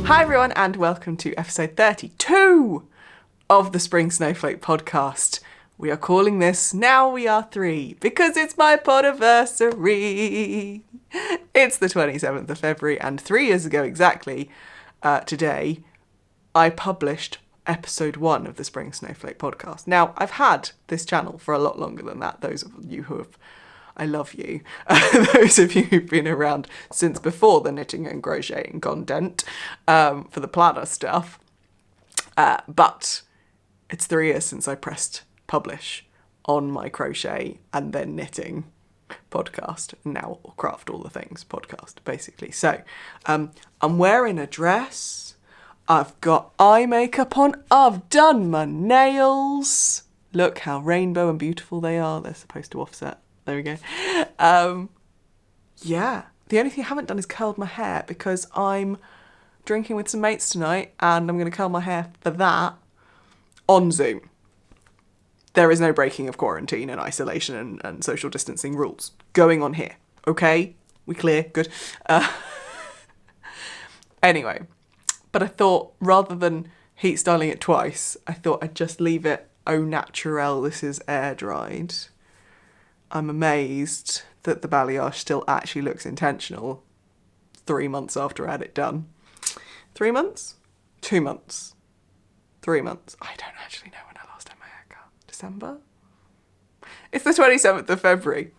Hi everyone and welcome to episode 32 of the Spring Snowflake podcast. We are calling this Now We Are Three because it's my podiversary. It's the 27th of February and 3 years ago exactly today I published episode 1 of the Spring Snowflake podcast. Now I've had this channel for a lot longer than that. Those of you who have, I love you. Those of you who've been around since before the knitting and crocheting content for the planner stuff. But it's 3 years since I pressed publish on my crochet and then knitting podcast. Now craft all the things podcast, basically. So I'm wearing a dress. I've got eye makeup on. I've done my nails. Look how rainbow and beautiful they are. They're supposed to offset. There we go. Yeah. The only thing I haven't done is curled my hair because I'm drinking with some mates tonight and I'm going to curl my hair for that on Zoom. There is no breaking of quarantine and isolation and social distancing rules going on here. Okay? We clear? Good. Anyway, but I thought rather than heat styling it twice, I thought I'd just leave it au naturel. This is air dried. I'm amazed that the balayage still actually looks intentional 3 months after I had it done. 3 months? 2 months. 3 months. I don't actually know when I last had my hair cut. December? It's the 27th of February.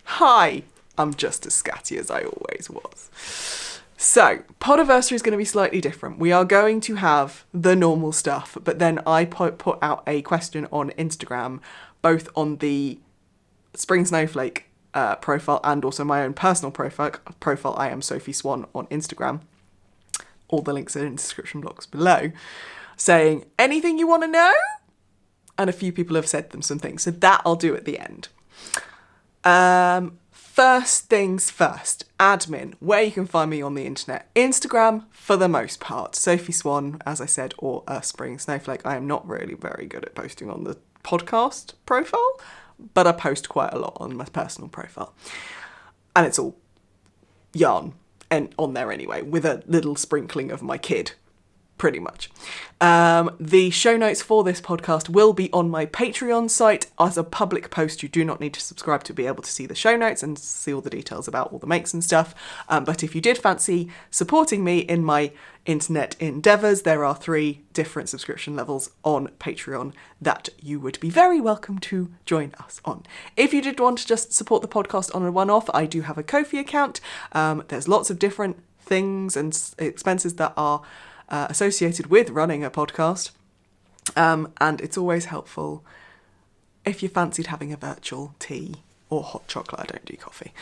Hi! I'm just as scatty as I always was. So, podiversary is going to be slightly different. We are going to have the normal stuff, but then I put out a question on Instagram, both on the Spring Snowflake profile and also my own personal profile. I am Sophie Swan on Instagram. All the links are in the description box below, saying anything you want to know, and a few people have said them some things, so that I'll do at the end. First things first, admin, where you can find me on the internet. Instagram, for the most part, Sophie Swan, as I said, or Spring Snowflake. I am not really very good at posting on the podcast profile, but I post quite a lot on my personal profile. And it's all yarn and on there anyway, with a little sprinkling of my kid, pretty much. The show notes for this podcast will be on my Patreon site as a public post. You do not need to subscribe to be able to see the show notes and see all the details about all the makes and stuff. But if you did fancy supporting me in my internet endeavours, there are 3 different subscription levels on Patreon that you would be very welcome to join us on. If you did want to just support the podcast on a one-off, I do have a Ko-fi account. There's lots of different things and expenses that are associated with running a podcast, and it's always helpful if you fancied having a virtual tea or hot chocolate, I don't do coffee,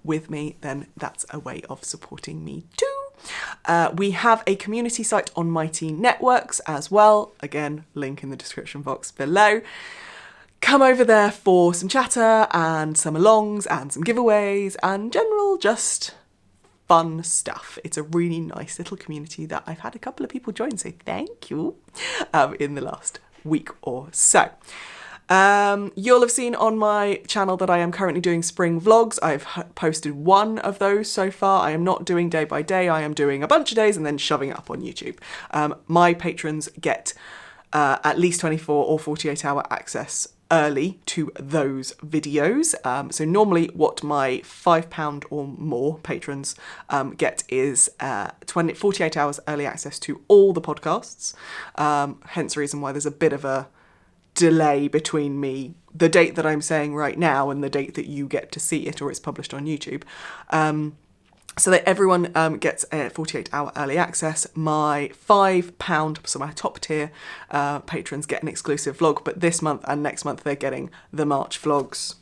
with me, then that's a way of supporting me too. We have a community site on Mighty Networks as well, again, link in the description box below. Come over there for some chatter and some alongs and some giveaways and general just fun stuff. It's a really nice little community that I've had a couple of people join, so thank you, in the last week or so. You'll have seen on my channel that I am currently doing spring vlogs. I've posted 1 of those so far. I am not doing day by day. I am doing a bunch of days and then shoving it up on YouTube. My patrons get at least 24 or 48 hour access early to those videos. So normally what my £5 or more patrons get is 48 hours early access to all the podcasts. Hence the reason why there's a bit of a delay between the date that I'm saying right now and the date that you get to see it or it's published on YouTube. So that everyone gets a 48-hour early access. My £5, so my top tier patrons get an exclusive vlog, but this month and next month they're getting the March vlogs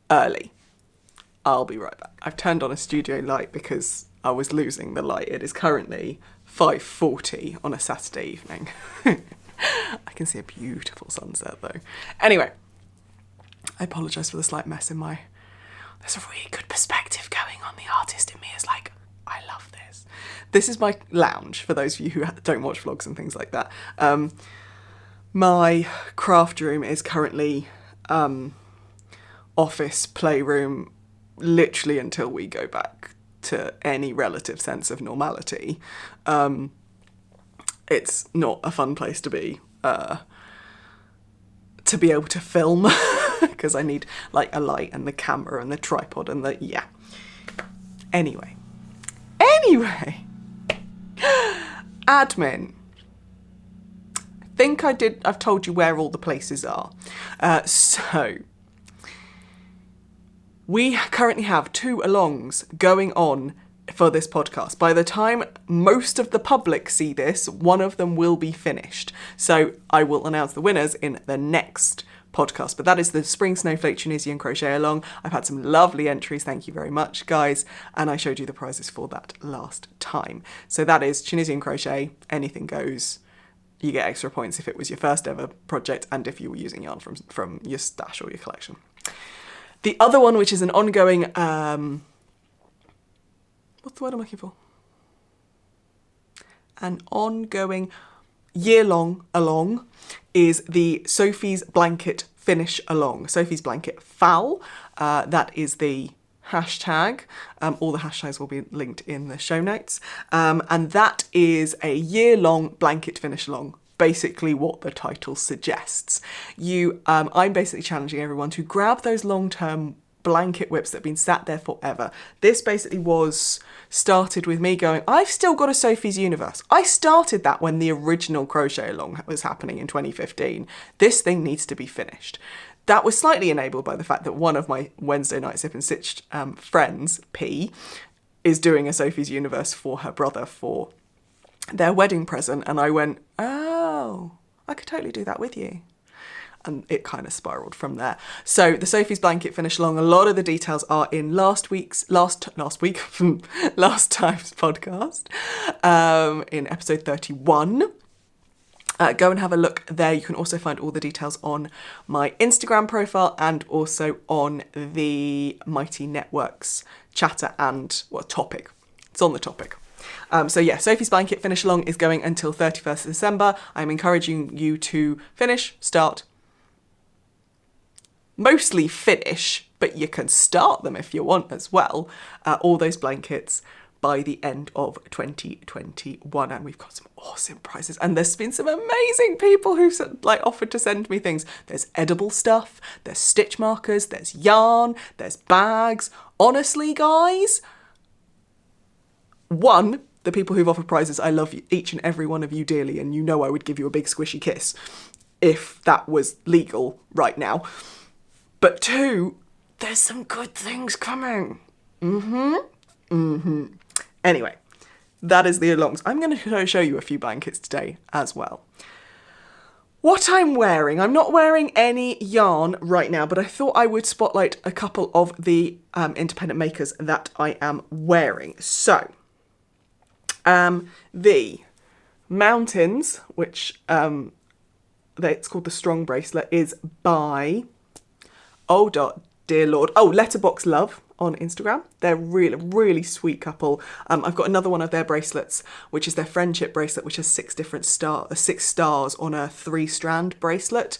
early. I'll be right back. I've turned on a studio light because I was losing the light. It is currently 5:40 on a Saturday evening. I can see a beautiful sunset though. Anyway, I apologise for the slight mess in my... There's a really good perspective going on. The artist in me is like, I love this. This is my lounge, for those of you who don't watch vlogs and things like that. My craft room is currently office, playroom, literally until we go back to any relative sense of normality, it's not a fun place to be able to film, because I need like a light and the camera and the tripod and yeah. Anyway, admin. I think I've told you where all the places are. So we currently have 2 alongs going on for this podcast. By the time most of the public see this, one of them will be finished. So I will announce the winners in the next podcast. But that is the Spring Snowflake Tunisian Crochet Along. I've had some lovely entries. Thank you very much, guys. And I showed you the prizes for that last time. So that is Tunisian Crochet. Anything goes. You get extra points if it was your first ever project and if you were using yarn from your stash or your collection. The other one, which is an ongoing, what's the word I'm looking for? An ongoing year-long along is the Sophie's Blanket Finish Along. Sophie's Blanket FAL, that is the hashtag. All the hashtags will be linked in the show notes. And that is a year-long blanket finish along. Basically what the title suggests. I'm basically challenging everyone to grab those long-term blanket whips that have been sat there forever. This basically started with me going, I've still got a Sophie's Universe. I started that when the original crochet along was happening in 2015. This thing needs to be finished. That was slightly enabled by the fact that one of my Wednesday night Zip and Stitch friends, P, is doing a Sophie's Universe for her brother for their wedding present, and I went, oh, I could totally do that with you. And it kind of spiraled from there. So the Sophie's Blanket Finish Along, a lot of the details are in last time's podcast, in episode 31. Go and have a look there. You can also find all the details on my Instagram profile and also on the Mighty Networks chatter and topic. It's on the topic. So yeah, Sophie's Blanket Finish Along is going until 31st of December. I'm encouraging you to start, mostly finish, but you can start them if you want as well, all those blankets by the end of 2021. And we've got some awesome prizes. And there's been some amazing people who've offered to send me things. There's edible stuff, there's stitch markers, there's yarn, there's bags. Honestly, guys, the people who've offered prizes, I love each and every one of you dearly, and you know I would give you a big squishy kiss if that was legal right now. But 2, there's some good things coming. Anyway, that is the alongs. I'm going to show you a few blankets today as well. What I'm wearing, I'm not wearing any yarn right now, but I thought I would spotlight a couple of the independent makers that I am wearing. So, the Mountains, which it's called the Strong Bracelet, is by, dear Lord, Letterbox Love on Instagram. They're really, really sweet couple. I've got another one of their bracelets, which is their friendship bracelet, which has 6 stars on a 3-strand bracelet,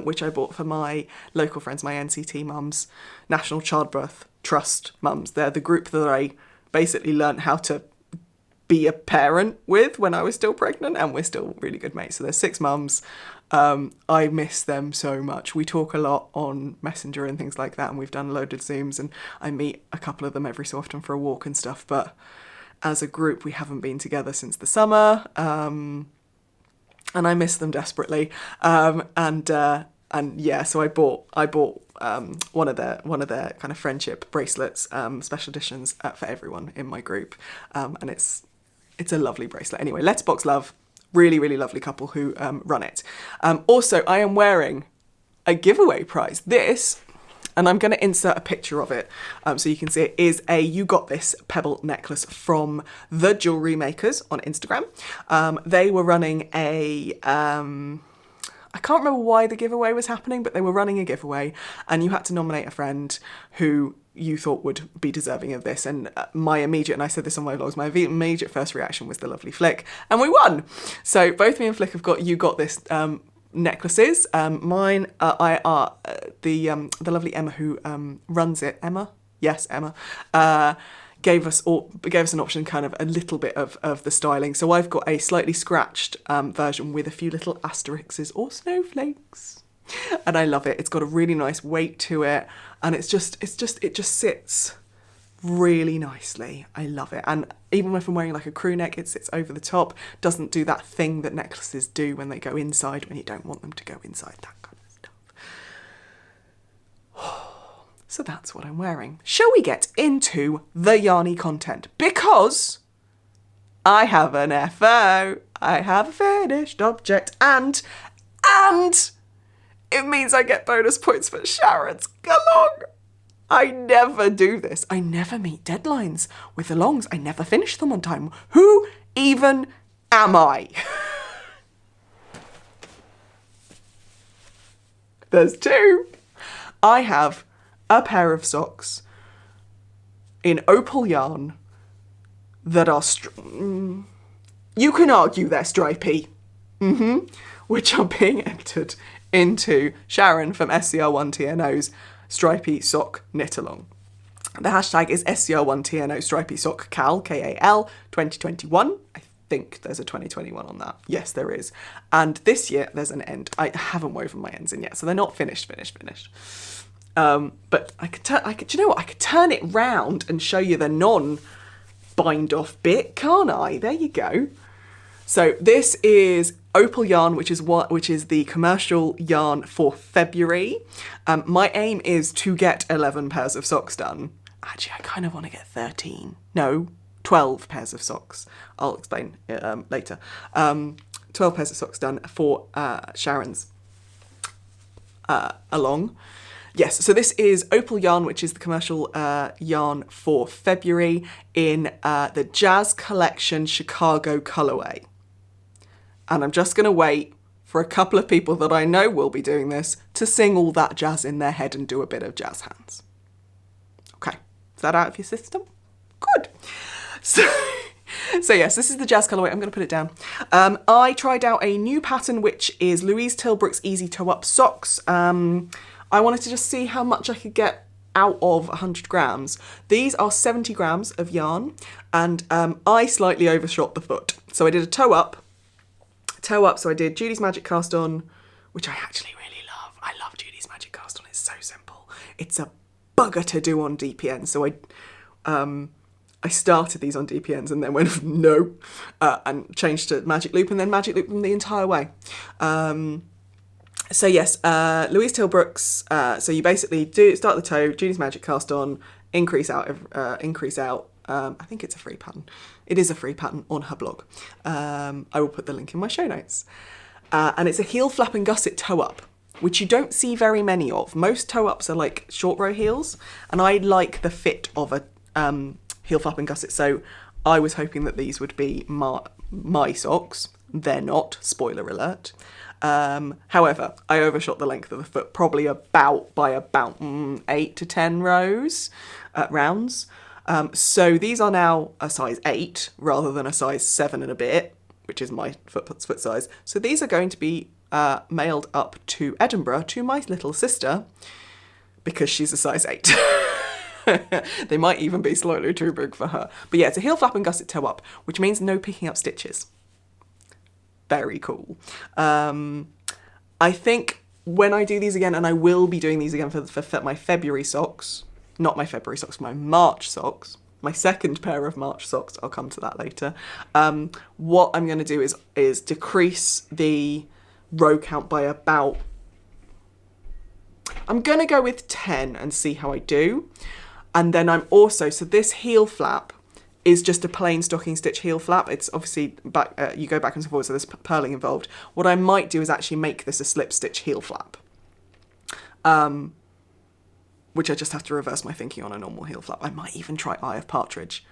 which I bought for my local friends, my NCT mums, National Childbirth Trust mums. They're the group that I basically learnt how to be a parent with when I was still pregnant, and we're still really good mates. So there's 6 mums. I miss them so much. We talk a lot on Messenger and things like that, and we've done loaded Zooms, and I meet a couple of them every so often for a walk and stuff, but as a group we haven't been together since the summer, and I miss them desperately. And yeah, so I bought one of their kind of friendship bracelets, special editions, for everyone in my group, and it's a lovely bracelet. Anyway, Letterbox Love, really, really lovely couple who run it. Also, I am wearing a giveaway prize. This, and I'm going to insert a picture of it so you can see it, is a You Got This pebble necklace from The Jewelry Makers on Instagram. They were running I can't remember why the giveaway was happening, but they were running a giveaway and you had to nominate a friend who you thought would be deserving of this. And and I said this on my vlogs, my immediate first reaction was the lovely Flick, and we won. So both me and Flick have got You Got This necklaces. Mine are the lovely Emma who runs it. Emma? Yes, Emma. gave us an option, kind of a little bit of the styling. So I've got a slightly scratched version with a few little asterisks or snowflakes, and I love it. It's got a really nice weight to it, and it just sits really nicely. I love it. And even if I'm wearing like a crew neck, it sits over the top, doesn't do that thing that necklaces do when they go inside when you don't want them to go inside, that kind of stuff. So that's what I'm wearing. Shall we get into the yarny content? Because I have an FO, I have a finished object, and it means I get bonus points for Sharon's galong. I never do this. I never meet deadlines with the longs. I never finish them on time. Who even am I? There's two. I have a pair of socks in Opal Yarn that are, you can argue they're stripy, which are being entered into Sharon from SCR1TNO's Stripy Sock Knit Along. The hashtag is SCR1TNO Stripy Sock Cal, KAL 2021. I think there's a 2021 on that. Yes, there is. And this year there's an end. I haven't woven my ends in yet, so they're not finished. But I could do you know what? I could turn it round and show you the non-bind off bit, can't I? There you go. So this is Opal Yarn, which is the commercial yarn for February. My aim is to get 11 pairs of socks done. Actually, I kind of want to get 12 pairs of socks. I'll explain later. 12 pairs of socks done for Sharon's along. Yes, so this is Opal Yarn, which is the commercial yarn for February in the Jazz Collection Chicago colorway. And I'm just going to wait for a couple of people that I know will be doing this to sing all that jazz in their head and do a bit of jazz hands. Okay, is that out of your system? Good. So yes, this is the jazz colourway. I'm going to put it down. I tried out a new pattern, which is Louise Tillbrook's Easy Toe Up Socks. I wanted to just see how much I could get out of 100 grams. These are 70 grams of yarn, and I slightly overshot the foot. So I did a toe up, so I did Judy's Magic Cast On, which I actually really love. I love Judy's Magic Cast On, it's so simple. It's a bugger to do on DPN, so I started these on DPNs and then went, no, and changed to Magic Loop, and then Magic Loop them the entire way. So yes, Louise Tillbrook's, so you basically start the toe, Judy's Magic Cast On, increase out, I think it's a free pattern. It is a free pattern on her blog. I will put the link in my show notes. And it's a heel flap and gusset toe up, which you don't see very many of. Most toe ups are like short row heels, and I like the fit of a heel flap and gusset. So I was hoping that these would be my socks. They're not, spoiler alert. However, I overshot the length of the foot probably by about 8 to 10 rounds. So these are now a size 8 rather than a size 7 and a bit, which is my foot size. So these are going to be mailed up to Edinburgh to my little sister because she's a size 8. They might even be slightly too big for her. But yeah, it's a heel flap and gusset toe up, which means no picking up stitches. Very cool. I think when I do these again, and I will be doing these again for my February socks, not my February socks, my March socks, my second pair of March socks, I'll come to that later. What I'm going to do is decrease the row count by about, I'm going to go with 10 and see how I do. And then I'm also, so this heel flap is just a plain stocking stitch heel flap. It's obviously, you go back and forth, so there's purling involved. What I might do is actually make this a slip stitch heel flap. Which I just have to reverse my thinking on a normal heel flap. I might even try Eye of Partridge.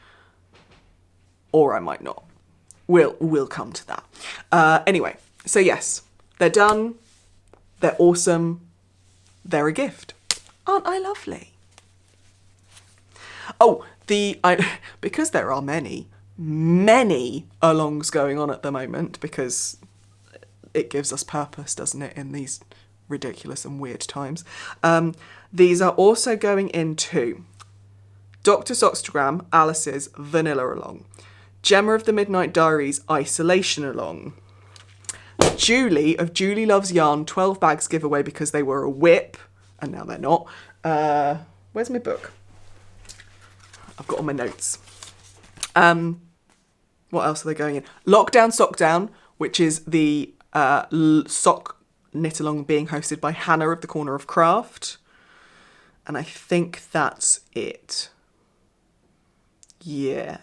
Or I might not. We'll come to that. Anyway, so yes, they're done. They're awesome. They're a gift. Aren't I lovely? Oh, because there are many alongs going on at the moment, because it gives us purpose, doesn't it, in these ridiculous and weird times. These are also going into Dr. Sockstagram, Alice's Vanilla Along. Gemma of the Midnight Diaries, Isolation Along. Julie of Julie Loves Yarn, 12 bags giveaway because they were a whip, and now they're not. Where's my book? I've got all my notes. What else are they going in? Lockdown Sockdown, which is the sock knit along being hosted by Hannah of the Corner of Craft. And I think that's it. Yeah.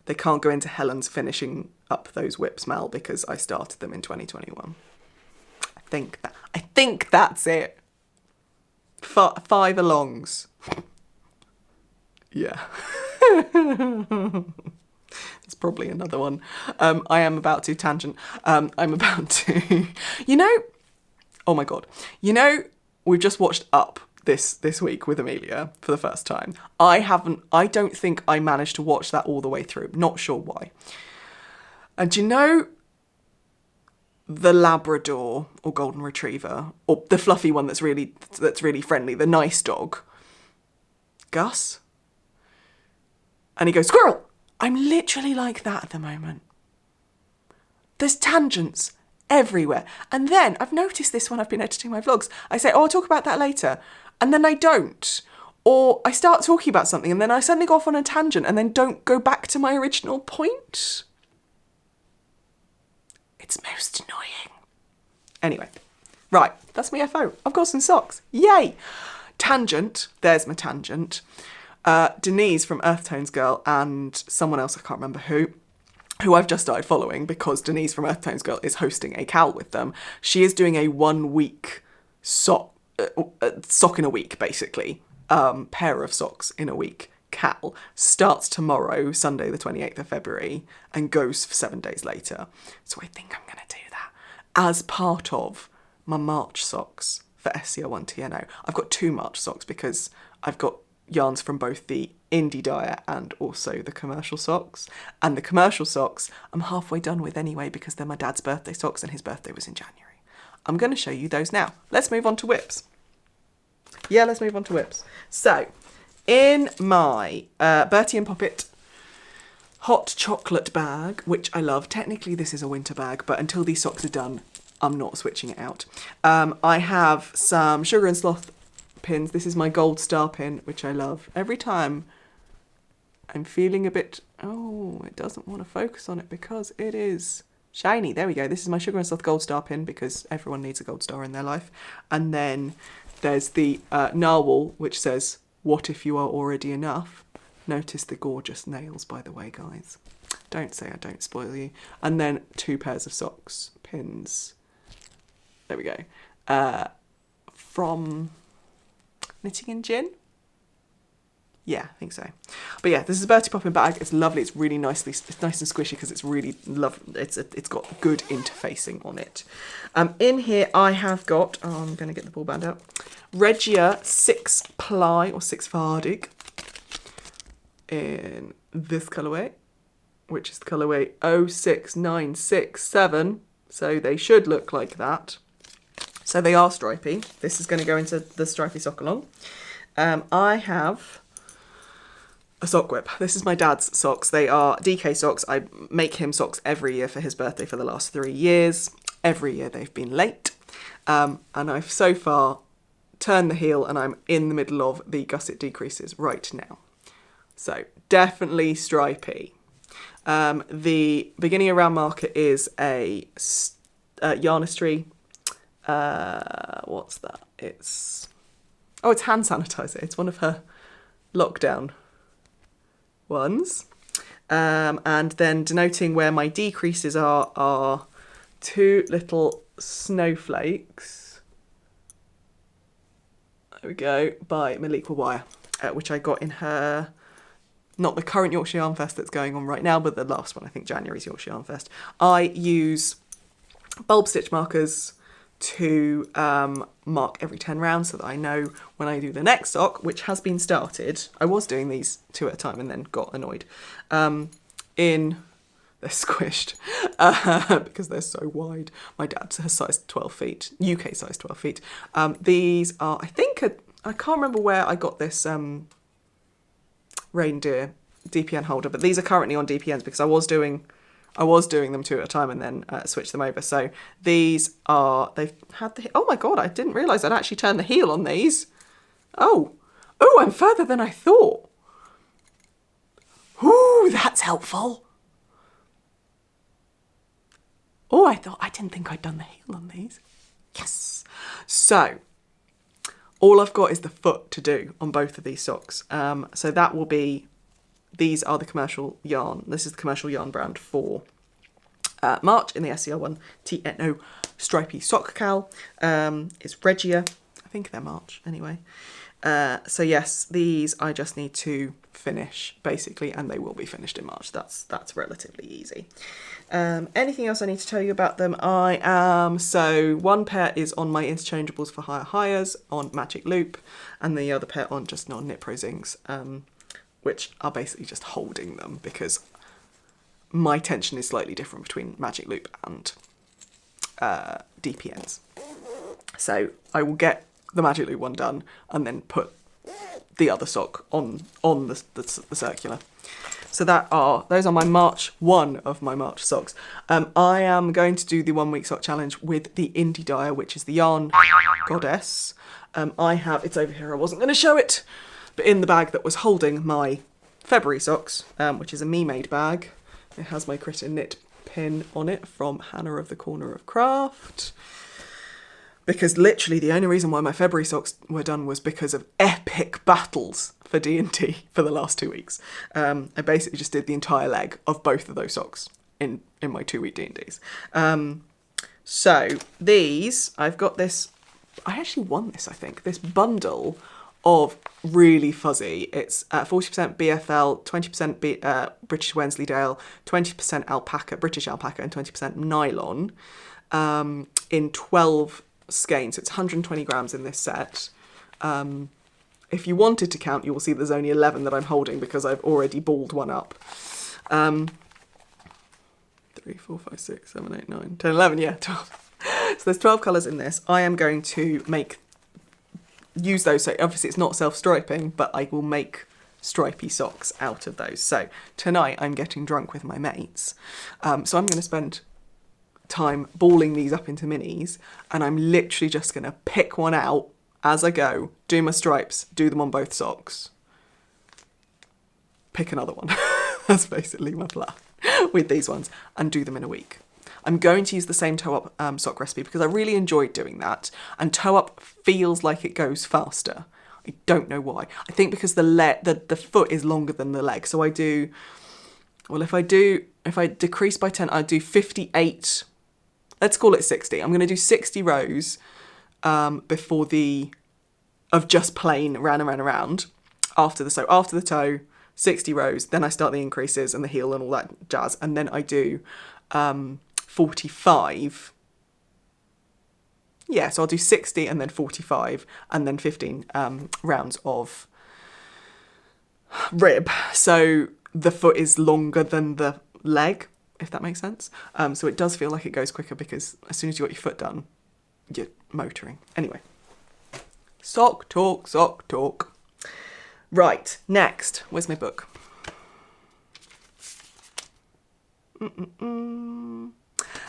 They can't go into Helen's finishing up those whips, Mal, because I started them in 2021. I think that's it. 5 alongs. Yeah. There's probably another one. I am about to tangent. I'm about to... Oh my God. We've just watched Up this week with Amelia for the first time. I don't think I managed to watch that all the way through. Not sure why. And the Labrador or Golden Retriever, or the fluffy one that's really friendly, the nice dog, Gus? And he goes, squirrel! I'm literally like that at the moment. There's tangents everywhere. And then I've noticed this when I've been editing my vlogs. I say, I'll talk about that later. And then I don't. Or I start talking about something and then I suddenly go off on a tangent and then don't go back to my original point. It's most annoying. Anyway, right, that's my FO. I've got some socks. Yay! Tangent, there's my tangent. Denise from Earth Tones Girl and someone else, I can't remember who I've just started following because Denise from Earth Tones Girl is hosting a cal with them. She is doing a 1 week sock in a week, basically. Pair of socks in a week. Cal starts tomorrow, Sunday the 28th of February, and goes for 7 days later. So I think I'm going to do that as part of my March socks for SCL1 TNO. I've got 2 March socks because I've got yarns from both the indie dyer and also the commercial socks. And the commercial socks I'm halfway done with anyway because they're my dad's birthday socks and his birthday was in January. I'm going to show you those now. Let's move on to whips. Yeah, let's move on to whips. So, in my Bertie and Poppet hot chocolate bag, which I love. Technically, this is a winter bag, but until these socks are done, I'm not switching it out. I have some Sugar and Sloth pins. This is my gold star pin, which I love. Every time I'm feeling a bit... Oh, it doesn't want to focus on it because it is shiny. There we go. This is my Sugar and Sloth gold star pin because everyone needs a gold star in their life. And then there's the narwhal, which says, "What if you are already enough?" Notice the gorgeous nails, by the way, guys. Don't say I don't spoil you. And then 2 pairs of socks, pins. There we go. From Knitting and Gin? Yeah, I think so. But yeah, this is a Bertie Poppin bag. It's lovely. It's really nice and squishy because it's really lovely. It's got good interfacing on it. In here I have got, I'm going to get the ball band out, Regia 6 ply or 6 fardig in this colourway, which is the colourway 06967. So they should look like that. So they are stripy. This is going to go into the stripy sock along. I have a sock whip. This is my dad's socks. They are DK socks. I make him socks every year for his birthday for the last 3 years. Every year they've been late. And I've so far turned the heel and I'm in the middle of the gusset decreases right now. So definitely stripy. The beginning of round marker is a yarnistry. What's that? It's hand sanitizer. It's one of her lockdown ones. And then denoting where my decreases are 2 little snowflakes. There we go, by Maliqua Wire, which I got in her, not the current Yorkshire Yarn Fest that's going on right now, but the last one, I think January's Yorkshire Yarn Fest. I use bulb stitch markers to mark every 10 rounds so that I know when I do the next sock, which has been started. I was doing these 2 at a time and then got annoyed. They're squished because they're so wide. My dad has sized 12 feet, UK size 12 feet. These are, I think, I can't remember where I got this reindeer DPN holder, but these are currently on DPNs because I was doing them 2 at a time and then switched them over. So these are, they've had the, oh my God, I didn't realise I'd actually turned the heel on these. Oh, I'm further than I thought. Ooh, that's helpful. Oh, I didn't think I'd done the heel on these. Yes. So all I've got is the foot to do on both of these socks. So that will be, these are the commercial yarn. This is the commercial yarn brand for March in the SCR1 TNO stripy sock cowl. It's Regia. I think they're March anyway. So yes, these I just need to finish basically, and they will be finished in March. That's relatively easy. Anything else I need to tell you about them? So one pair is on my interchangeables for hires on Magic Loop, and the other pair on just non Knit Pro Zings, which are basically just holding them because my tension is slightly different between Magic Loop and DPNs. So I will get the Magic Loop one done and then put the other sock on the circular. So those are my one of my March socks. I am going to do the 1 week sock challenge with the Indie Dyer, which is the yarn goddess. It's over here, I wasn't going to show it, but in the bag that was holding my February socks, which is a me-made bag. It has my Crit and Knit pin on it from Hannah of the Corner of Craft. Because literally the only reason why my February socks were done was because of epic battles for D&T for the last 2 weeks. I basically just did the entire leg of both of those socks in my 2 week D&Ds. So these, I've got this, I actually won this, I think, this bundle of really fuzzy. It's 40% BFL, 20% British Wensleydale, 20% alpaca, British alpaca, and 20% nylon in 12 skeins. It's 120 grams in this set. If you wanted to count, you will see there's only 11 that I'm holding because I've already balled one up. 3, 4, 5, 6, 7, 8, 9, 10, 11, yeah, 12. So there's 12 colours in this. I am going to use those. So obviously it's not self-striping, but I will make stripy socks out of those. So tonight I'm getting drunk with my mates. So I'm going to spend time balling these up into minis, and I'm literally just going to pick one out as I go, do my stripes, do them on both socks, pick another one. That's basically my plan with these ones, and do them in a week. I'm going to use the same toe-up sock recipe because I really enjoyed doing that, and toe-up feels like it goes faster. I don't know why. I think because the foot is longer than the leg. So I do, well, if I decrease by 10, I do 58, let's call it 60. I'm going to do 60 rows before of just plain round and round and round after the toe, 60 rows, then I start the increases and the heel and all that jazz, and then I do 45. Yeah, so I'll do 60 and then 45 and then 15 rounds of rib. So the foot is longer than the leg, if that makes sense. So it does feel like it goes quicker because as soon as you got your foot done, you're motoring. Anyway, sock talk. Right, next, where's my book?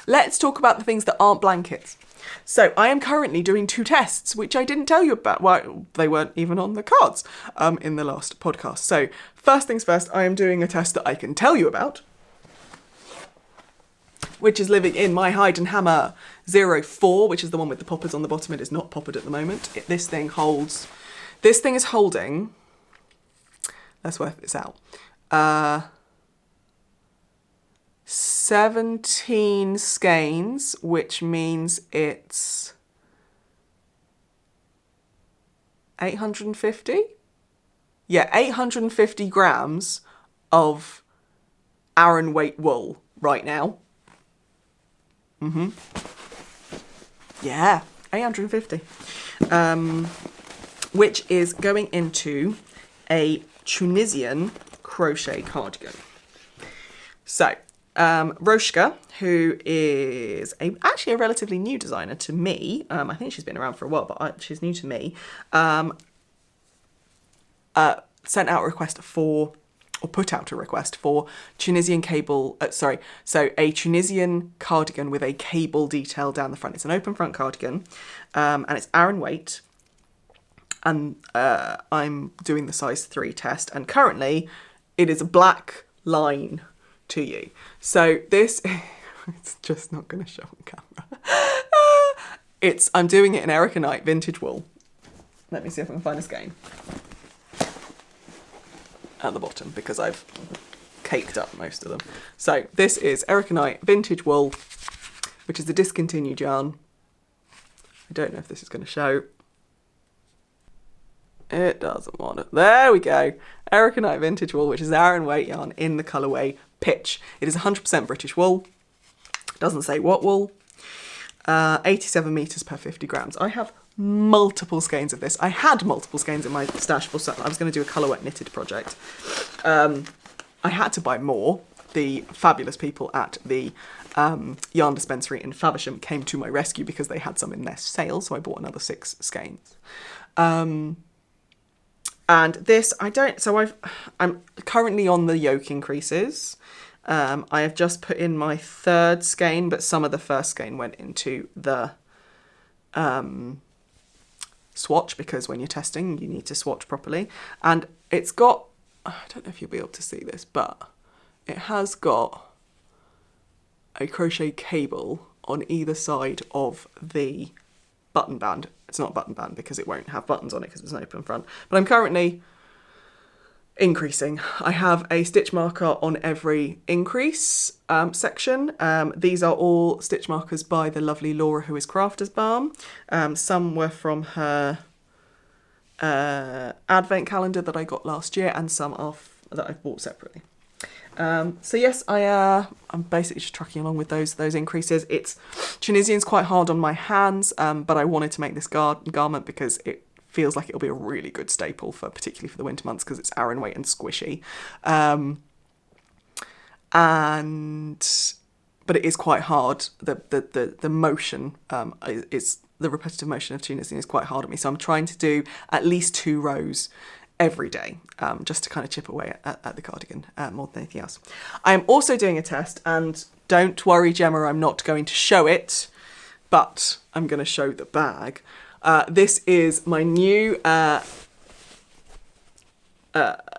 Let's talk about the things that aren't blankets. So I am currently doing 2 tests, which I didn't tell you about. Well, they weren't even on the cards in the last podcast. So first things first, I am doing a test that I can tell you about, which is living in my Hide and Hammer 04, which is the one with the poppers on the bottom. It is not poppered at the moment. This thing is holding, let's work this out, 17 skeins, which means it's 850? Yeah, 850 grams of Aran weight wool right now. Yeah, 850. Which is going into a Tunisian crochet cardigan. So, Roshka, who is actually a relatively new designer to me, I think she's been around for a while, but she's new to me, sent out a request for, or put out a request for Tunisian cable, so a Tunisian cardigan with a cable detail down the front. It's an open front cardigan, and it's Aran weight, and I'm doing the size 3 test, and currently it is a black line to you. So this, it's just not going to show on camera. I'm doing it in Erica Knight vintage wool. Let me see if I can find a skein at the bottom, because I've caked up most of them. So this is Erica Knight vintage wool, which is the discontinued yarn. I don't know if this is going to show. It doesn't want it. There we go. Erica Knight vintage wool, which is Aran weight yarn in the colourway Pitch. It is 100% British wool. Doesn't say what wool. 87 metres per 50 grams. I have multiple skeins of this. I had multiple skeins in my stash for I was going to do a colourwet knitted project. I had to buy more. The fabulous people at the yarn dispensary in Faversham came to my rescue because they had some in their sale, so I bought another 6 skeins. And this, I'm currently on the yoke increases. I have just put in my 3rd skein, but some of the first skein went into the swatch, because when you're testing, you need to swatch properly. And it's got, I don't know if you'll be able to see this, but it has got a crochet cable on either side of the button band. It's not a button band because it won't have buttons on it because it's an open front. But I'm currently increasing. I have a stitch marker on every increase section. These are all stitch markers by the lovely Laura, who is Crafter's Balm. Some were from her advent calendar that I got last year, and some off that I've bought separately. So yes, I'm basically just trucking along with those increases. Tunisian's quite hard on my hands, but I wanted to make this garment because it feels like it'll be a really good staple particularly for the winter months, because it's Aran weight and squishy. But it is quite hard. The motion is the repetitive motion of Tunisian is quite hard on me. So I'm trying to do at least 2 rows every day, just to kind of chip away at the cardigan more than anything else. I am also doing a test, and don't worry, Gemma, I'm not going to show it, but I'm going to show the bag. This is my new,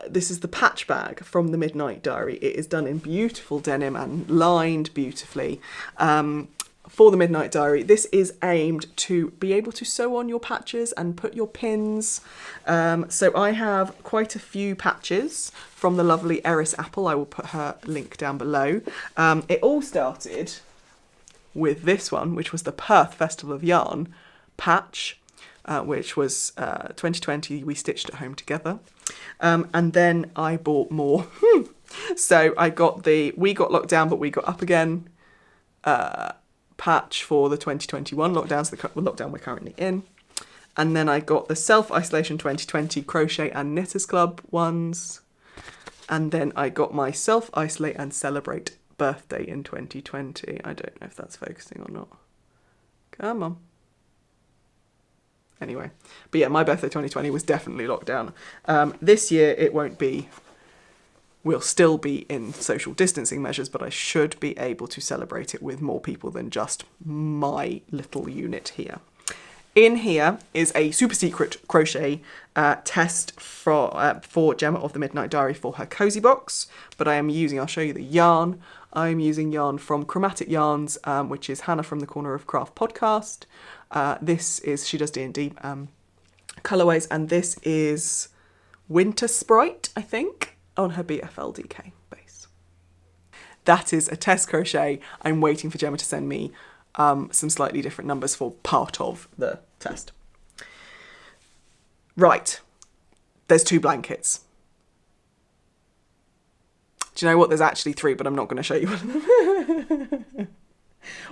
this is the patch bag from the Midnight Diary. It is done in beautiful denim and lined beautifully. For the Midnight Diary, this is aimed to be able to sew on your patches and put your pins. So I have quite a few patches from the lovely Eris Apple. I will put her link down below. It all started with this one, which was the Perth Festival of Yarn patch, which was 2020. We stitched at home together. And then I bought more. So I got We Got Locked Down, but We Got Up Again patch for the 2021 lockdowns, the lockdown we're currently in. And then I got the Self-Isolation 2020 Crochet and Knitters Club ones. And then I got my Self-Isolate and Celebrate birthday in 2020. I don't know if that's focusing or not. Come on. Anyway, but yeah, my birthday 2020 was definitely locked down. This year it won't be. We'll still be in social distancing measures, but I should be able to celebrate it with more people than just my little unit here. In here is a super secret crochet test for Gemma of the Midnight Diary for her cozy box, but I'll show you the yarn. I'm using yarn from Chromatic Yarns, which is Hannah from the Corner of Craft podcast. She does D&D colourways, and this is Winter Sprite, I think, on her BFLDK base. That is a test crochet. I'm waiting for Gemma to send me some slightly different numbers for part of the test. Right, there's 2 blankets. Do you know what? There's actually 3, but I'm not going to show you one of them.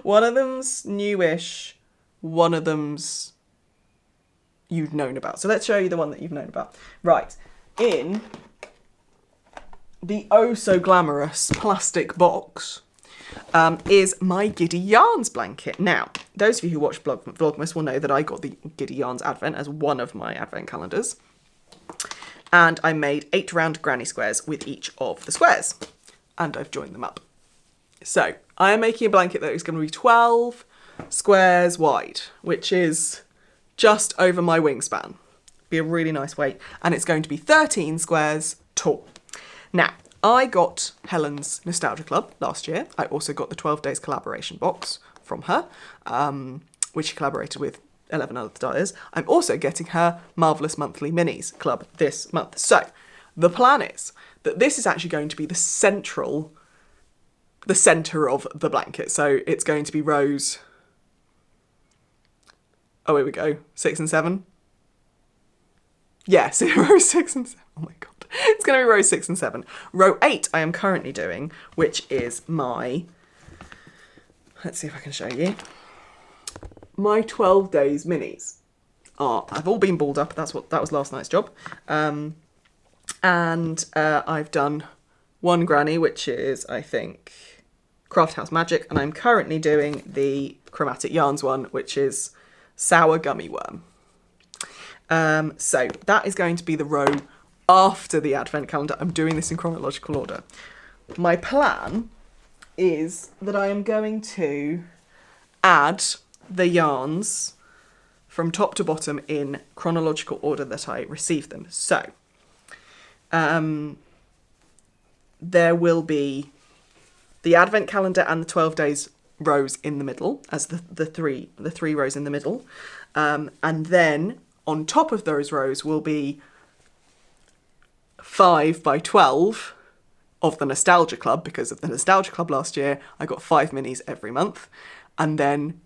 One of them's newish, one of them's you've known about. So let's show you the one that you've known about. Right, in the oh so glamorous plastic box is my Giddy Yarns blanket. Now, those of you who watch Vlogmas will know that I got the Giddy Yarns Advent as one of my Advent calendars. And I made 8 round granny squares with each of the squares. And I've joined them up. So I am making a blanket that is going to be 12 squares wide, which is just over my wingspan. Be a really nice weight. And it's going to be 13 squares tall. Now, I got Helen's Nostalgia Club last year. I also got the 12 Days collaboration box from her, which she collaborated with 11 other designers. I'm also getting her Marvellous Monthly Minis Club this month. So the plan is that this is actually going to be the centre of the blanket. So it's going to be rows, oh, here we go, 6 and 7. Yes, rows 6 and 7. Oh my God. It's going to be row 6 and 7. Row 8 I am currently doing, which is my, let's see if I can show you, my 12 Days minis. I've all been balled up. That was last night's job. And I've done one granny, which is, I think, Craft House Magic, and I'm currently doing the Chromatic Yarns one, which is Sour Gummy Worm. So that is going to be the row after the advent calendar. I'm doing this in chronological order. My plan is that I am going to add the yarns from top to bottom in chronological order that I received them. So there will be the advent calendar and the 12 days rows in the middle as the three rows in the middle. And then on top of those rows will be 5 by 12 of the Nostalgia Club, because of the Nostalgia Club last year, I got 5 minis every month. And then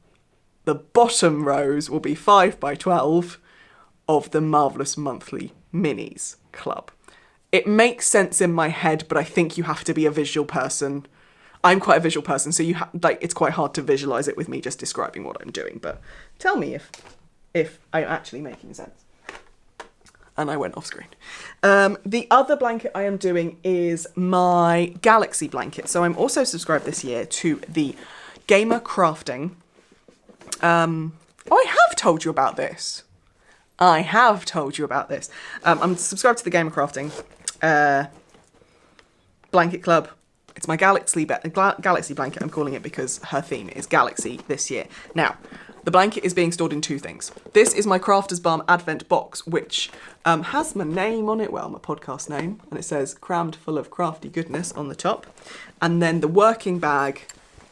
the bottom rows will be 5 by 12 of the Marvellous Monthly Minis Club. It makes sense in my head, but I think you have to be a visual person. I'm quite a visual person, so it's quite hard to visualise it with me just describing what I'm doing. But tell me if I'm actually making sense. And I went off screen. The other blanket I am doing is my Galaxy blanket. So I'm also subscribed this year to the Gamer Crafting. I have told you about this. I'm subscribed to the Gamer Crafting blanket club. It's my Galaxy blanket. I'm calling it because her theme is Galaxy this year. Now, the blanket is being stored in 2 things. This is my Crafter's Balm Advent box, which has my name on it, well, my podcast name, and it says crammed full of crafty goodness on the top. And then the working bag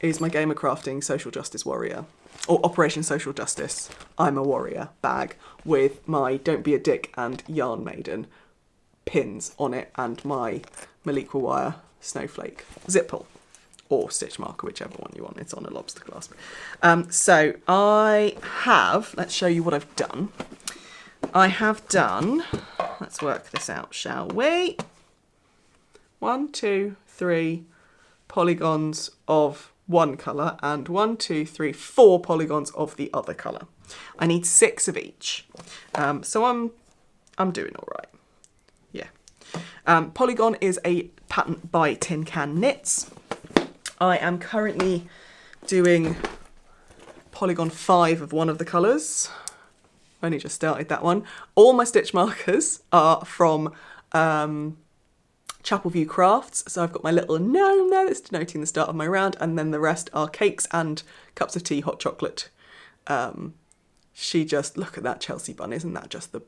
is my Gamer Crafting Social Justice Warrior, or Operation Social Justice, I'm a Warrior bag with my Don't Be a Dick and Yarn Maiden pins on it and my Maliqua Wire Snowflake zip pull. Or stitch marker, whichever one you want. It's on a lobster clasp. So I have, let's show you what I've done. I have done, let's work this out, shall we? 1, 2, 3 polygons of one colour and 1, 2, 3, 4 polygons of the other colour. I need 6 of each. So I'm doing all right. Yeah. Polygon is a pattern by Tin Can Knits. I am currently doing polygon 5 of one of the colours. Only just started that one. All my stitch markers are from Chapel View Crafts. So I've got my little gnome there that's denoting the start of my round, and then the rest are cakes and cups of tea, hot chocolate. She just, look at that Chelsea bun, isn't that just the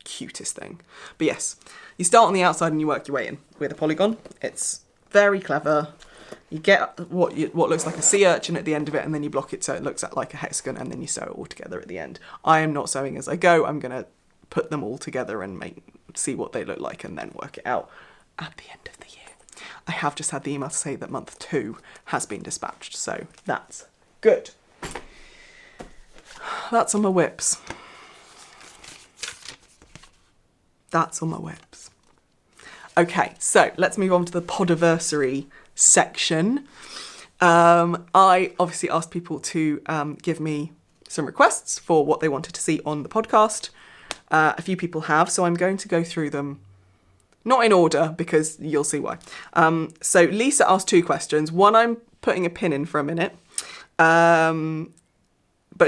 cutest thing? But yes, you start on the outside and you work your way in with a polygon. It's very clever. You get what looks like a sea urchin at the end of it, and then you block it so it looks like a hexagon, and then you sew it all together at the end. I am not sewing as I go. I'm going to put them all together and see what they look like and then work it out at the end of the year. I have just had the email to say that month 2 has been dispatched, so that's good. That's on my whips. That's on my whips. Okay, so let's move on to the podiversary section. I obviously asked people to give me some requests for what they wanted to see on the podcast. A few people have, so I'm going to go through them, not in order, because you'll see why. So Lisa asked 2 questions. One I'm putting a pin in for a minute, but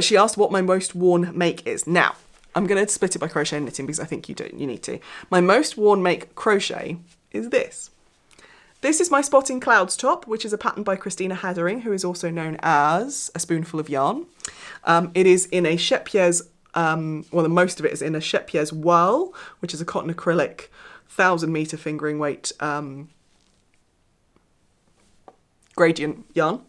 she asked what my most worn make is. Now, I'm going to split it by crochet and knitting because I think you need to. My most worn make crochet is this. This is my Spotting Clouds top, which is a pattern by Christina Haddering, who is also known as A Spoonful of Yarn. It is in a Shepier's, the most of it is in a Shepier's Whirl, which is a cotton acrylic 1,000 metre fingering weight gradient yarn.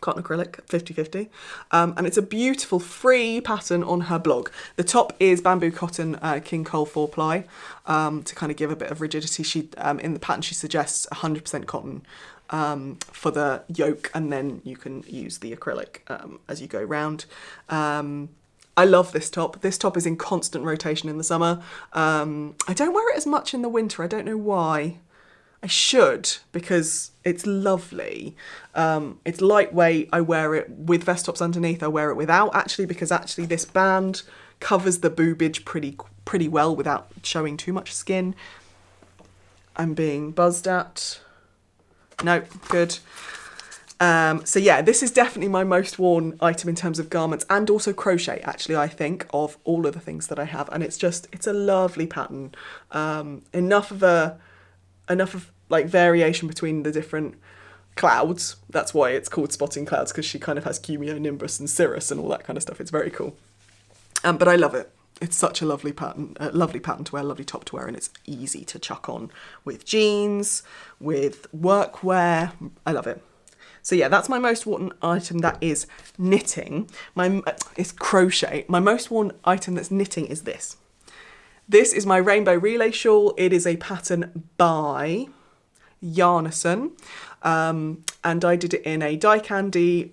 Cotton acrylic, 50/50. And it's a beautiful free pattern on her blog. The top is bamboo cotton King Cole 4-ply to kind of give a bit of rigidity. She in the pattern she suggests 100% cotton for the yoke, and then you can use the acrylic as you go round. I love this top. This top is in constant rotation in the summer. I don't wear it as much in the winter. I don't know why. I should, because it's lovely. It's lightweight. I wear it with vest tops underneath. I wear it without, actually, because actually this band covers the boobage pretty well without showing too much skin. I'm being buzzed at. No, good. So yeah, this is definitely my most worn item in terms of garments, and also crochet, actually, I think, of all of the things that I have. And it's a lovely pattern. Enough of like variation between the different clouds. That's why it's called Spotting Clouds, because she kind of has cumulonimbus and cirrus and all that kind of stuff. It's very cool. But I love it. It's such a lovely pattern to wear, lovely top to wear, and it's easy to chuck on with jeans, with workwear. I love it. So yeah, that's my most worn item. That is knitting. It's crochet. My most worn item that's knitting is this. This is my rainbow relay shawl. It is a pattern by Yarnison, and I did it in a Die Candy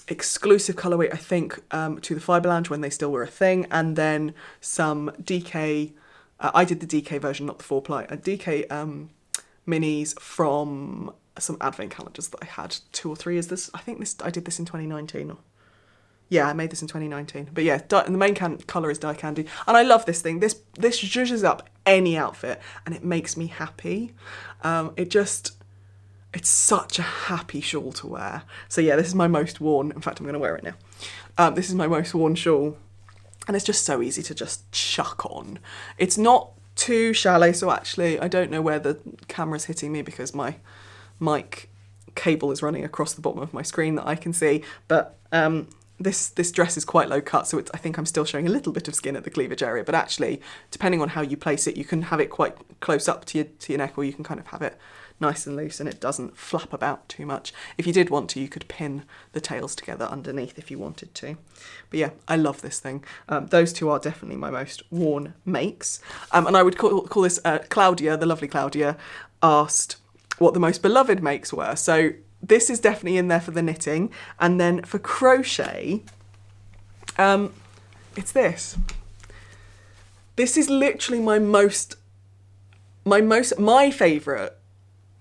exclusive colourway, I think, to the Fibre Lounge when they still were a thing, and then some DK. I did the DK version, not the 4-ply. DK minis from some advent calendars that I had, 2 or 3 years. I did this in 2019. Yeah, I made this in 2019. But yeah, the main colour is Die Candy. And I love this thing. This zhuzhes up any outfit, and it makes me happy. It's such a happy shawl to wear. So yeah, this is my most worn. In fact, I'm going to wear it now. This is my most worn shawl. And it's just so easy to just chuck on. It's not too shallow, so actually I don't know where the camera's hitting me because my mic cable is running across the bottom of my screen that I can see. But this dress is quite low cut, so I think I'm still showing a little bit of skin at the cleavage area, but actually, depending on how you place it, you can have it quite close up to your neck, or you can kind of have it nice and loose and it doesn't flap about too much. If you did want to, you could pin the tails together underneath if you wanted to. But yeah, I love this thing. Those two are definitely my most worn makes. And I would call this, Claudia, the lovely Claudia, asked what the most beloved makes were. So this is definitely in there for the knitting. And then for crochet, it's this. This is literally my favourite.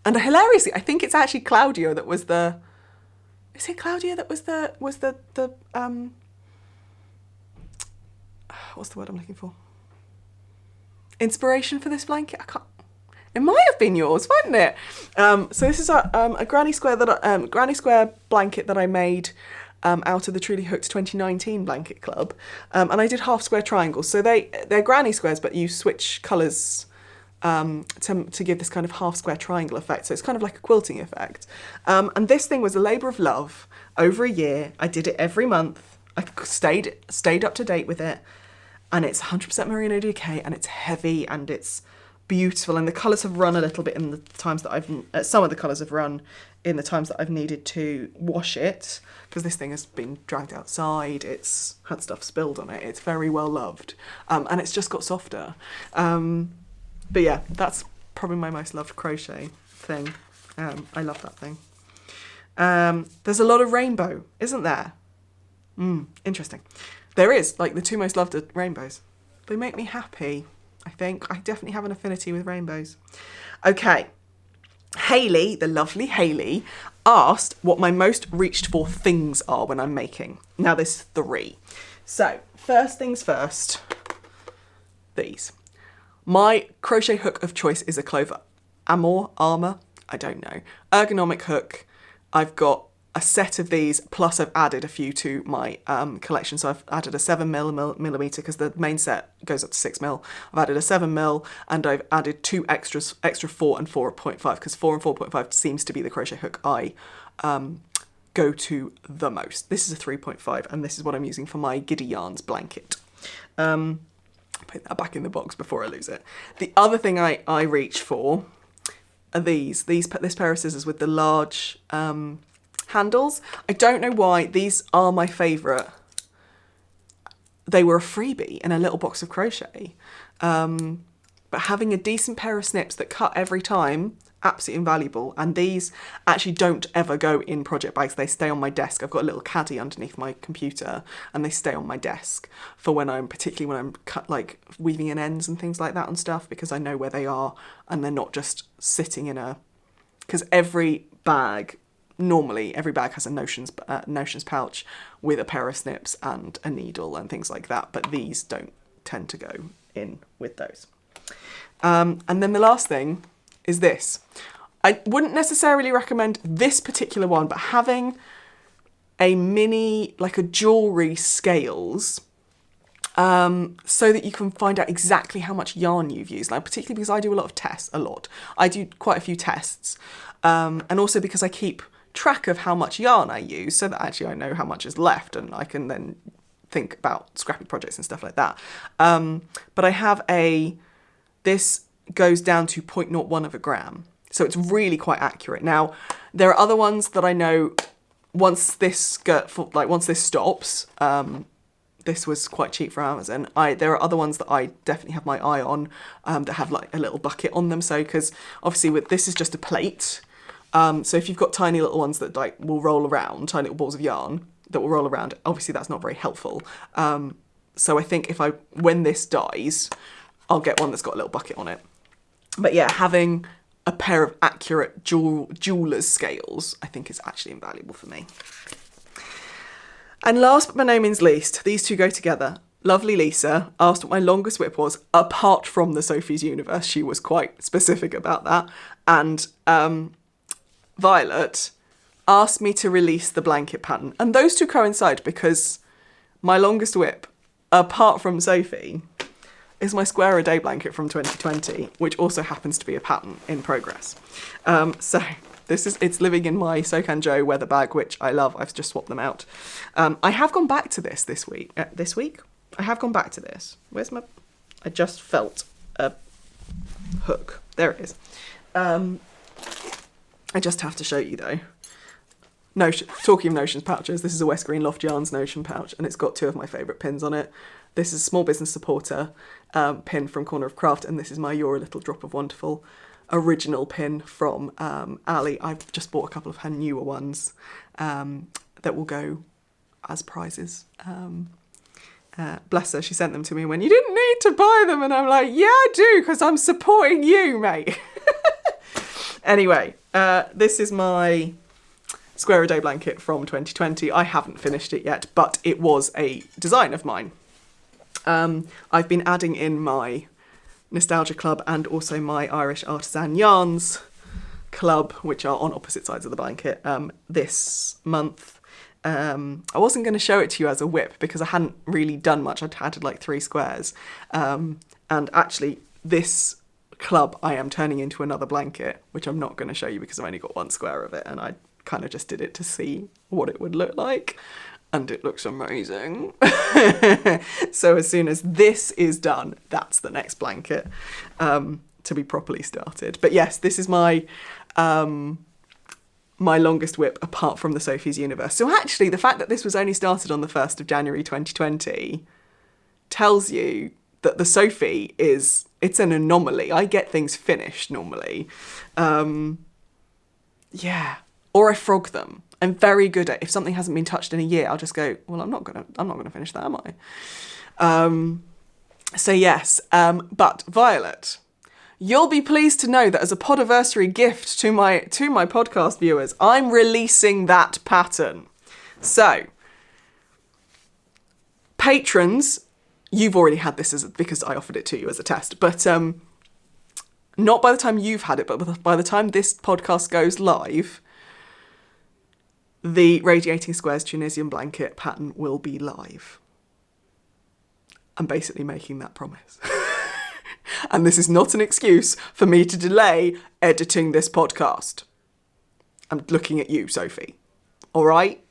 And hilariously, I think it's actually Claudia that was the... Is it Claudia that was the what's the word I'm looking for? Inspiration for this blanket? It might have been yours, mightn't it? So this is a granny square granny square blanket that I made out of the Truly Hooked 2019 Blanket Club, and I did half square triangles. So they're granny squares, but you switch colours to give this kind of half square triangle effect. So it's kind of like a quilting effect. And this thing was a labour of love over a year. I did it every month. I stayed up to date with it, and it's 100% Merino DK, and it's heavy and it's beautiful, and the colours have run a little bit in the times that some of the colours have run in the times that I've needed to wash it, because this thing has been dragged outside, it's had stuff spilled on it, it's very well loved, and it's just got softer. But yeah, that's probably my most loved crochet thing. I love that thing. There's a lot of rainbow, isn't there? Interesting. There is, like, the two most loved are rainbows. They make me happy. I think I definitely have an affinity with rainbows. Okay, Hayley, the lovely Hayley, asked what my most reached for things are when I'm making. Now there's 3. So first things first, these. My crochet hook of choice is a Clover armor, I don't know, ergonomic hook. I've got a set of these, plus I've added a few to my collection. So I've added a 7mm because the main set goes up to 6mm. I've added a 7mm, and I've added two extra 4 and 4.5, because 4 and 4.5 seems to be the crochet hook I go to the most. This is a 3.5, and this is what I'm using for my Giddy Yarns blanket. Put that back in the box before I lose it. The other thing I reach for are this pair of scissors with the large handles. I don't know why, these are my favourite. They were a freebie in a little box of crochet. But having a decent pair of snips that cut every time, absolutely invaluable. And these actually don't ever go in project bags. They stay on my desk. I've got a little caddy underneath my computer, and they stay on my desk for particularly when I'm like weaving in ends and things like that and stuff, because I know where they are and they're not just sitting in because every bag has a notions pouch with a pair of snips and a needle and things like that, but these don't tend to go in with those. And then the last thing is this. I wouldn't necessarily recommend this particular one, but having a mini, like a jewellery scales, so that you can find out exactly how much yarn you've used. Now, particularly because I do a lot of tests, I do quite a few tests, and also because I keep track of how much yarn I use, so that actually I know how much is left, and I can then think about scrappy projects and stuff like that. But I have this goes down to 0.01 of a gram. So it's really quite accurate. Now, there are other ones that I know once this stops, this was quite cheap from Amazon. There are other ones that I definitely have my eye on that have like a little bucket on them. So, because obviously this is just a plate. So if you've got tiny little ones that like will roll around, tiny little balls of yarn that will roll around, obviously that's not very helpful. So I think when this dies, I'll get one that's got a little bucket on it. But yeah, having a pair of accurate jeweller's scales, I think is actually invaluable for me. And last but by no means least, these two go together. Lovely Lisa asked what my longest whip was, apart from the Sophie's Universe. She was quite specific about that. And Violet asked me to release the blanket pattern. And those two coincide because my longest whip, apart from Sophie, is my square a day blanket from 2020, which also happens to be a pattern in progress. So it's living in my Socan Joe weather bag, which I love. I've just swapped them out. I have gone back to this week. I have gone back to this. I just felt a hook. There it is. I just have to show you though. Talking of notions pouches, this is a West Green Loft Yarns notion pouch, and it's got two of my favourite pins on it. This is a small business supporter pin from Corner of Craft, and this is my You're a Little Drop of Wonderful original pin from Ali. I've just bought a couple of her newer ones that will go as prizes. Bless her, she sent them to me and went, "You didn't need to buy them," and I'm like, "Yeah, I do, because I'm supporting you, mate." Anyway, this is my square a day blanket from 2020. I haven't finished it yet, but it was a design of mine. I've been adding in my Nostalgia Club and also my Irish Artisan Yarns Club, which are on opposite sides of the blanket, this month. I wasn't going to show it to you as a whip because I hadn't really done much. I'd added like 3 squares. And actually, this club I am turning into another blanket, which I'm not going to show you because I've only got 1 square of it, and I kind of just did it to see what it would look like, and it looks amazing. So as soon as this is done, that's the next blanket to be properly started. But yes, this is my my longest whip apart from the Sophie's Universe. So actually the fact that this was only started on the 1st of January 2020 tells you that the Sophie it's an anomaly. I get things finished normally. Yeah. Or I frog them. I'm very good at, if something hasn't been touched in a year, I'll just go, well, I'm not gonna finish that, am I? So yes, but Violet, you'll be pleased to know that as a podiversary gift to my podcast viewers, I'm releasing that pattern. So, patrons, you've already had this because I offered it to you as a test, but not by the time you've had it, but by the time this podcast goes live, the Radiating Squares Tunisian blanket pattern will be live. I'm basically making that promise. And this is not an excuse for me to delay editing this podcast. I'm looking at you, Sophie. All right?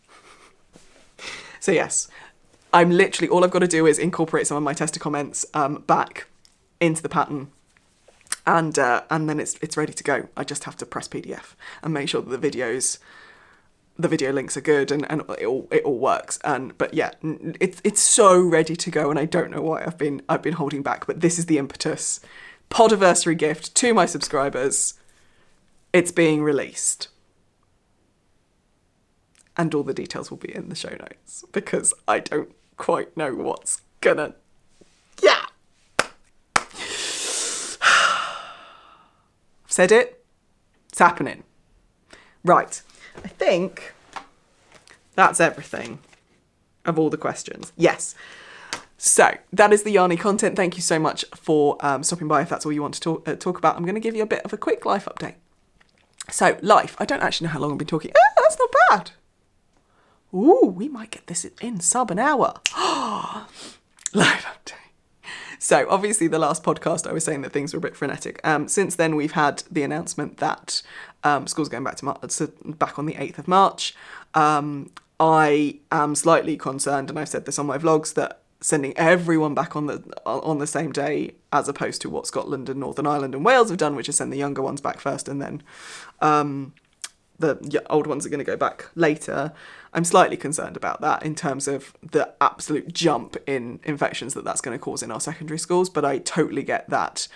So yes, I'm literally, all I've got to do is incorporate some of my tester comments back into the pattern. And then it's ready to go. I just have to press PDF and make sure that the video links are good and it all works. But yeah, it's so ready to go, and I don't know why I've been holding back. But this is the impetus. Podiversary gift to my subscribers. It's being released, and all the details will be in the show notes because I don't quite know what's gonna. Yeah. Said it. It's happening. Right. I think that's everything of all the questions. Yes. So that is the Yarny content. Thank you so much for stopping by. If that's all you want to talk about, I'm going to give you a bit of a quick life update. So life, I don't actually know how long I've been talking. That's not bad. Ooh, we might get this in sub an hour. Life update. So obviously the last podcast I was saying that things were a bit frenetic. Since then we've had the announcement that school's going back back on the 8th of March. I am slightly concerned, and I've said this on my vlogs, that sending everyone back on the same day, as opposed to what Scotland and Northern Ireland and Wales have done, which is send the younger ones back first and then the old ones are going to go back later. I'm slightly concerned about that in terms of the absolute jump in infections that's going to cause in our secondary schools. But I totally get that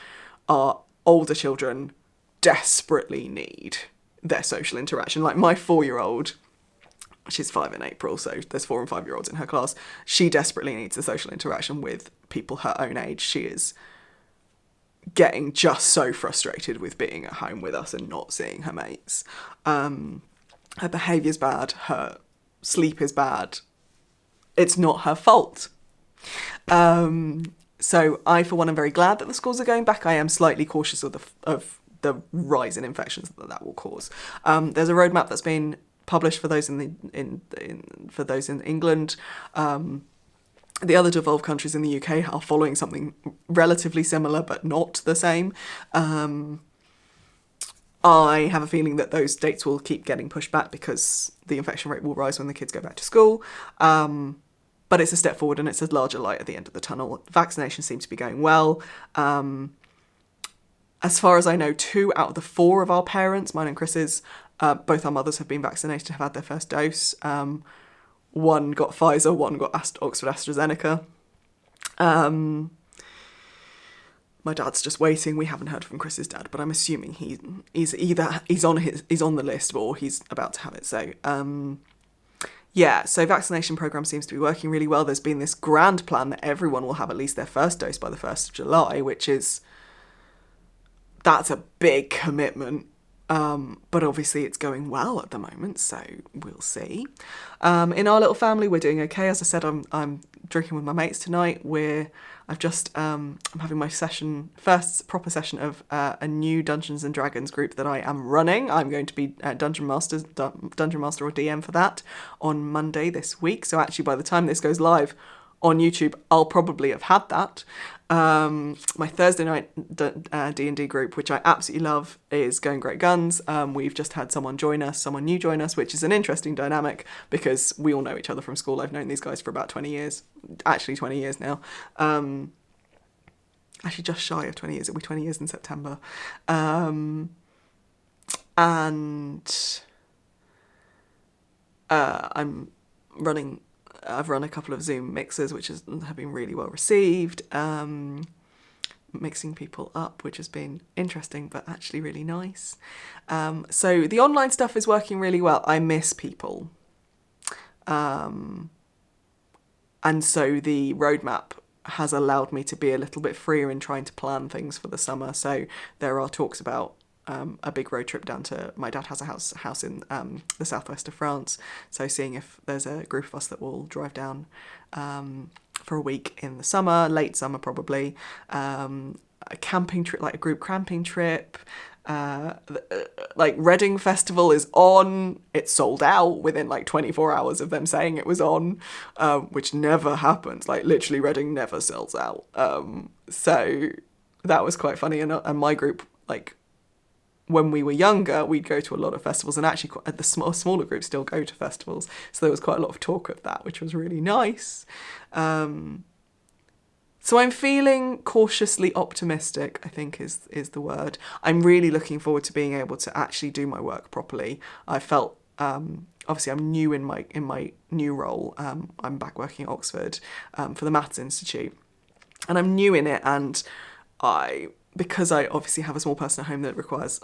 our older children desperately need their social interaction. Like my 4-year-old, she's 5 in April, so there's 4 and 5-year-olds in her class. She desperately needs the social interaction with people her own age. She is getting just so frustrated with being at home with us and not seeing her mates. Her behaviour's bad, her sleep is bad. It's not her fault. So I, for one, am very glad that the schools are going back. I am slightly cautious of the rise in infections that will cause. There's a roadmap that's been published for those for those in England. The other devolved countries in the UK are following something relatively similar, but not the same. I have a feeling that those dates will keep getting pushed back because the infection rate will rise when the kids go back to school. But it's a step forward and it's a larger light at the end of the tunnel. Vaccination seems to be going well. As far as I know, 2 out of the 4 of our parents, mine and Chris's, both our mothers have been vaccinated, have had their first dose. One got Pfizer, one got Oxford AstraZeneca. My dad's just waiting. We haven't heard from Chris's dad, but I'm assuming he's on the list or he's about to have it. So so vaccination program seems to be working really well. There's been this grand plan that everyone will have at least their first dose by the 1st of July, that's a big commitment. But obviously it's going well at the moment, so we'll see. In our little family, we're doing okay. As I said, I'm drinking with my mates tonight. I'm having my first proper session of a new Dungeons and Dragons group that I am running. I'm going to be Dungeon Master or DM for that on Monday this week. So actually, by the time this goes live on YouTube, I'll probably have had that. My Thursday night D&D group, which I absolutely love, is going great guns. We've just had someone new join us, which is an interesting dynamic because we all know each other from school. I've known these guys for about 20 years, actually 20 years now. Actually just shy of 20 years, it'll be 20 years in September. And I've run a couple of Zoom mixers, which have been really well received. Mixing people up, which has been interesting, but actually really nice. So the online stuff is working really well. I miss people. And so the roadmap has allowed me to be a little bit freer in trying to plan things for the summer. So there are talks about a big road trip down to, my dad has a house in the southwest of France, so seeing if there's a group of us that will drive down for a week in the summer, late summer probably, a camping trip, like a group camping trip. Like Reading Festival is on. It's sold out within like 24 hours of them saying it was on, which never happens. Like literally Reading never sells out. So that was quite funny. And my group, like when we were younger, we'd go to a lot of festivals, and actually the smaller groups still go to festivals. So there was quite a lot of talk of that, which was really nice. So I'm feeling cautiously optimistic, I think is the word. I'm really looking forward to being able to actually do my work properly. I felt, obviously I'm new in my new role. I'm back working at Oxford for the Maths Institute, and I'm new in it, and because I obviously have a small person at home that requires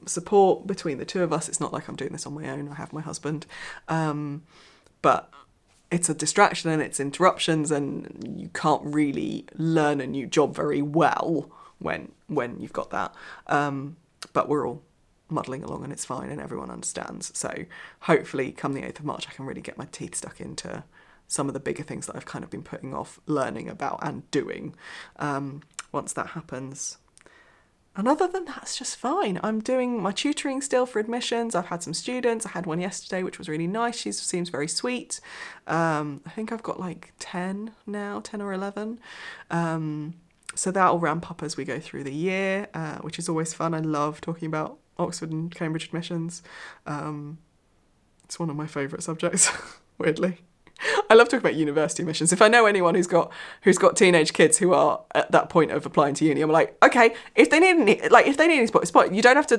support between the two of us. It's not like I'm doing this on my own. I have my husband. But it's a distraction and it's interruptions, and you can't really learn a new job very well when you've got that. But we're all muddling along and it's fine and everyone understands. So hopefully come the 8th of March I can really get my teeth stuck into some of the bigger things that I've kind of been putting off learning about and doing once that happens. And other than that, it's just fine. I'm doing my tutoring still for admissions. I've had some students. I had one yesterday, which was really nice. She seems very sweet. I think I've got like 10 now, 10 or 11. So that'll ramp up as we go through the year, which is always fun. I love talking about Oxford and Cambridge admissions. It's one of my favourite subjects, weirdly. I love talking about university admissions. If I know anyone who's got teenage kids who are at that point of applying to uni, I'm like, okay, if they need any spot, you don't have to,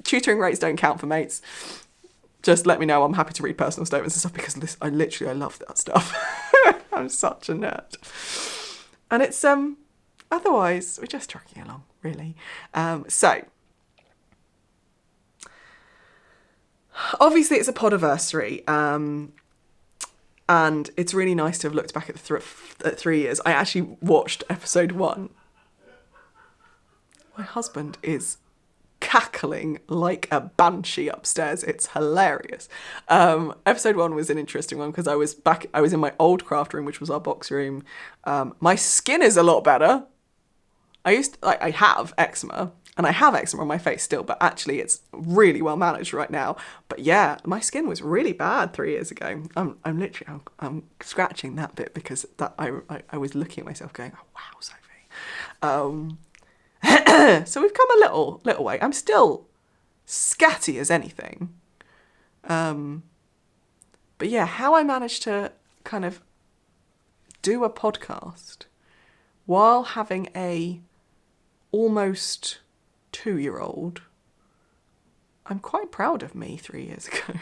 tutoring rates don't count for mates. Just let me know. I'm happy to read personal statements and stuff because I love that stuff. I'm such a nerd. And it's otherwise we're just trucking along, really. So obviously it's a podiversary. And it's really nice to have looked back at 3 years. I actually watched episode 1. My husband is cackling like a banshee upstairs. It's hilarious. Episode 1 was an interesting one because I was in my old craft room, which was our box room. My skin is a lot better. I have eczema. And I have eczema on my face still, but actually it's really well managed right now. But yeah, my skin was really bad 3 years ago. I'm scratching that bit because that I was looking at myself going, oh, wow, Sophie. So we've come a little way. I'm still scatty as anything. But yeah, how I managed to kind of do a podcast while having a almost 2-year-old, I'm quite proud of me 3 years ago.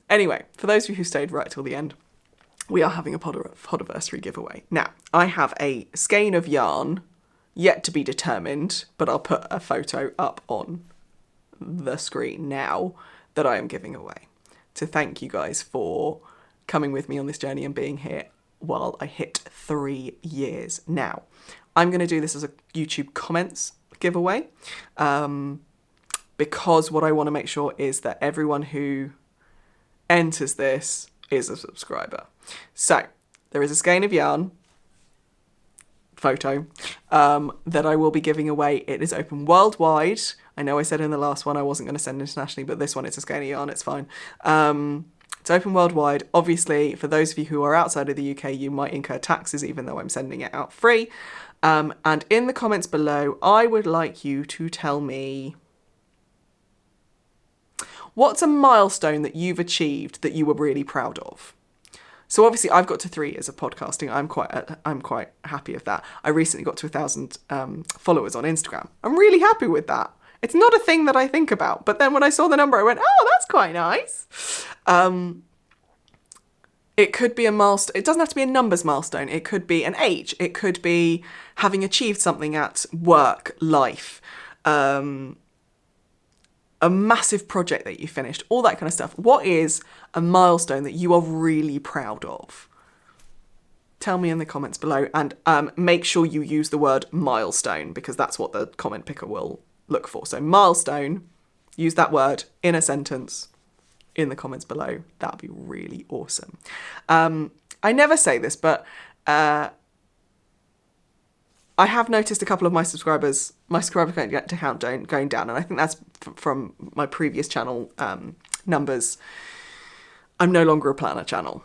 Anyway, for those of you who stayed right till the end, we are having a podiversary giveaway. Now, I have a skein of yarn yet to be determined, but I'll put a photo up on the screen now that I am giving away to thank you guys for coming with me on this journey and being here while I hit 3 years. Now, I'm going to do this as a YouTube comments giveaway because what I want to make sure is that everyone who enters this is a subscriber. So there is a skein of yarn photo that I will be giving away. It is open worldwide. I know I said in the last one I wasn't going to send internationally, but this one it's a skein of yarn. It's fine. It's open worldwide. Obviously, for those of you who are outside of the UK, you might incur taxes even though I'm sending it out free. And in the comments below, I would like you to tell me what's a milestone that you've achieved that you were really proud of. So obviously I've got to 3 years of podcasting. I'm quite happy with that. I recently got to 1,000 followers on Instagram. I'm really happy with that. It's not a thing that I think about, but then when I saw the number, I went, oh, that's quite nice. It could be a milestone. It doesn't have to be a numbers milestone. It could be an age. It could be having achieved something at work, life, a massive project that you finished, all that kind of stuff. What is a milestone that you are really proud of? Tell me in the comments below, and make sure you use the word milestone because that's what the comment picker will look for. So milestone, use that word in a sentence in the comments below. That'd be really awesome. I never say this, but I have noticed a couple of my subscriber count going down, and I think that's from my previous channel numbers. I'm no longer a planner channel.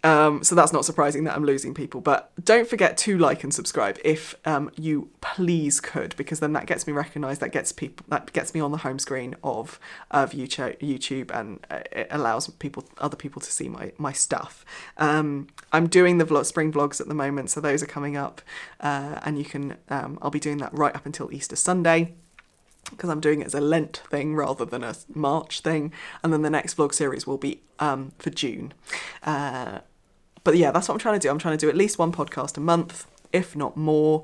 So that's not surprising that I'm losing people, but don't forget to like and subscribe if you please could, because then that gets me recognised, that gets me on the home screen of YouTube, and it allows other people to see my stuff. I'm doing the spring vlogs at the moment, so those are coming up, and you can I'll be doing that right up until Easter Sunday, because I'm doing it as a Lent thing rather than a March thing, and then the next vlog series will be for June. But yeah, that's what I'm trying to do. I'm trying to do at least one podcast a month, if not more,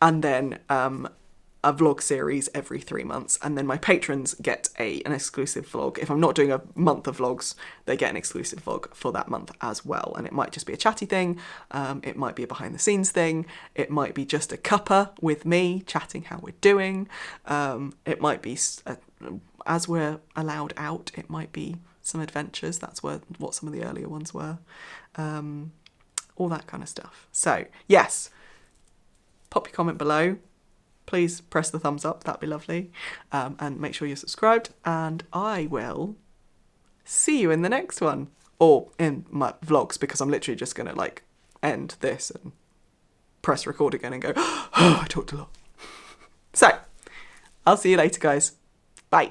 and then a vlog series every 3 months, and then my patrons get an exclusive vlog. If I'm not doing a month of vlogs, they get an exclusive vlog for that month as well, and it might just be a chatty thing, it might be a behind the scenes thing, it might be just a cuppa with me chatting how we're doing, it might be, as we're allowed out, it might be some adventures. That's what some of the earlier ones were, all that kind of stuff. So yes, pop your comment below. Please press the thumbs up, that'd be lovely. And make sure you're subscribed, and I will see you in the next one. Or in my vlogs, because I'm literally just going to like end this and press record again and go, oh, I talked a lot. So, I'll see you later, guys. Bye.